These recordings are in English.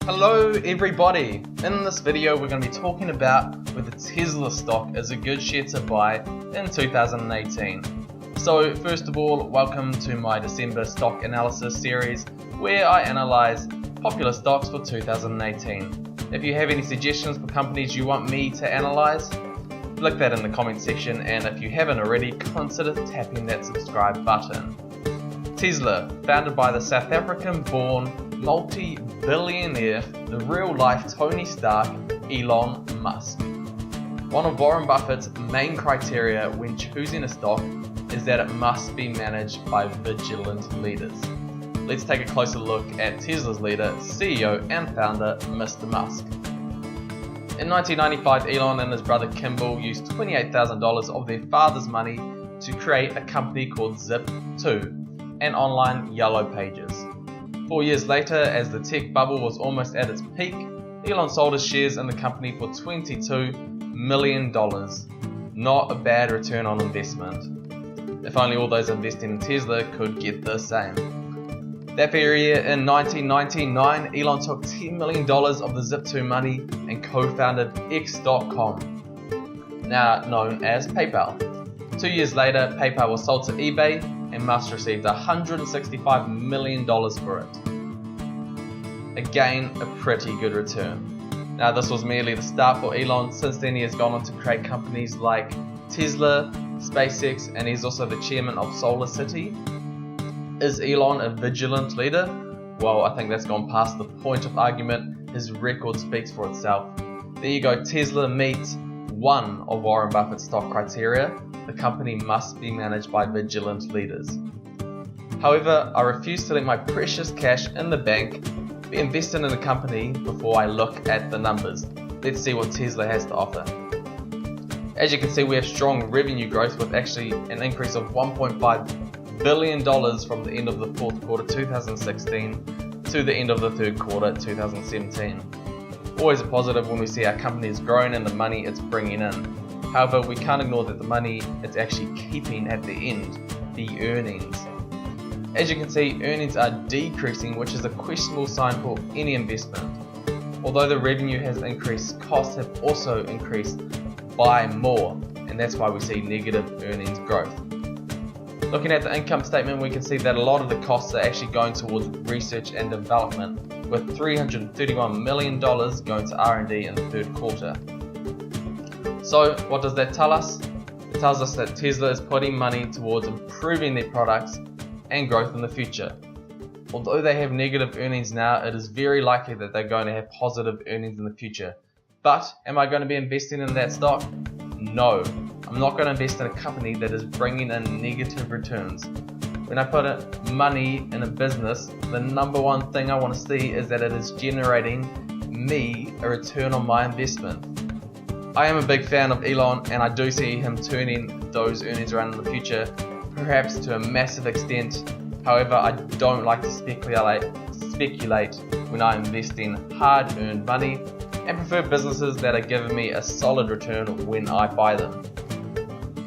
Hello everybody! In this video we're going to be talking about whether Tesla stock is a good share to buy in 2018. So first of all, welcome to my December stock analysis series where I analyze popular stocks for 2018. If you have any suggestions for companies you want me to analyze, click that in the comment section, and if you haven't already, consider tapping that subscribe button. Tesla, founded by the South African-born multi-billionaire, the real-life Tony Stark, Elon Musk. One of Warren Buffett's main criteria when choosing a stock is that it must be managed by vigilant leaders. Let's take a closer look at Tesla's leader, CEO and founder, Mr. Musk. In 1995, Elon and his brother Kimball used $28,000 of their father's money to create a company called Zip2 and online Yellow Pages. 4 years later, as the tech bubble was almost at its peak, Elon sold his shares in the company for $22 million. Not a bad return on investment. If only all those investing in Tesla could get the same. That very year, in 1999, Elon took $10 million of the Zip2 money and co-founded X.com, now known as PayPal. 2 years later, PayPal was sold to eBay and Musk received $165 million for it. Again, a pretty good return. Now, this was merely the start for Elon. Since then, he has gone on to create companies like Tesla, SpaceX, and he's also the chairman of Solar City. Is Elon a vigilant leader? Well, I think that's gone past the point of argument. His record speaks for itself. There you go, Tesla meets one of Warren Buffett's stock criteria. The company must be managed by vigilant leaders. However, I refuse to let my precious cash in the bank be invested in a company before I look at the numbers. Let's see what Tesla has to offer. As you can see, we have strong revenue growth with actually an increase of $1.5 billion from the end of the fourth quarter 2016 to the end of the third quarter 2017. Always a positive when we see our company is growing and the money it's bringing in. However, we can't ignore that the money it's actually keeping at the end, the earnings. As you can see, earnings are decreasing, which is a questionable sign for any investment. Although the revenue has increased, costs have also increased by more, and that's why we see negative earnings growth. Looking at the income statement, we can see that a lot of the costs are actually going towards research and development, with $331 million going to R&D in the third quarter. So what does that tell us? It tells us that Tesla is putting money towards improving their products and growth in the future. Although they have negative earnings now, it is very likely that they're going to have positive earnings in the future. But am I going to be investing in that stock? No. I'm not going to invest in a company that is bringing in negative returns. When I put money in a business, the number one thing I want to see is that it is generating me a return on my investment. I am a big fan of Elon, and I do see him turning those earnings around in the future, perhaps to a massive extent. However, I don't like to speculate when I invest in hard-earned money, and prefer businesses that are giving me a solid return when I buy them.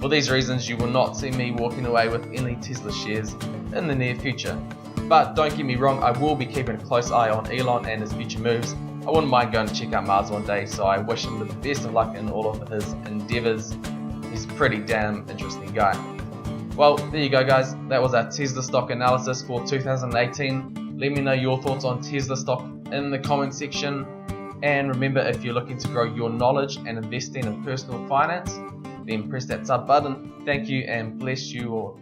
For these reasons, you will not see me walking away with any Tesla shares in the near future. But don't get me wrong, I will be keeping a close eye on Elon and his future moves. I wouldn't mind going to check out Mars one day, so I wish him the best of luck in all of his endeavors. He's a pretty damn interesting guy. Well, there you go guys, that was our Tesla stock analysis for 2018. Let me know your thoughts on Tesla stock in the comment section. And remember, if you're looking to grow your knowledge and investing in personal finance, then press that sub button. Thank you and bless you all.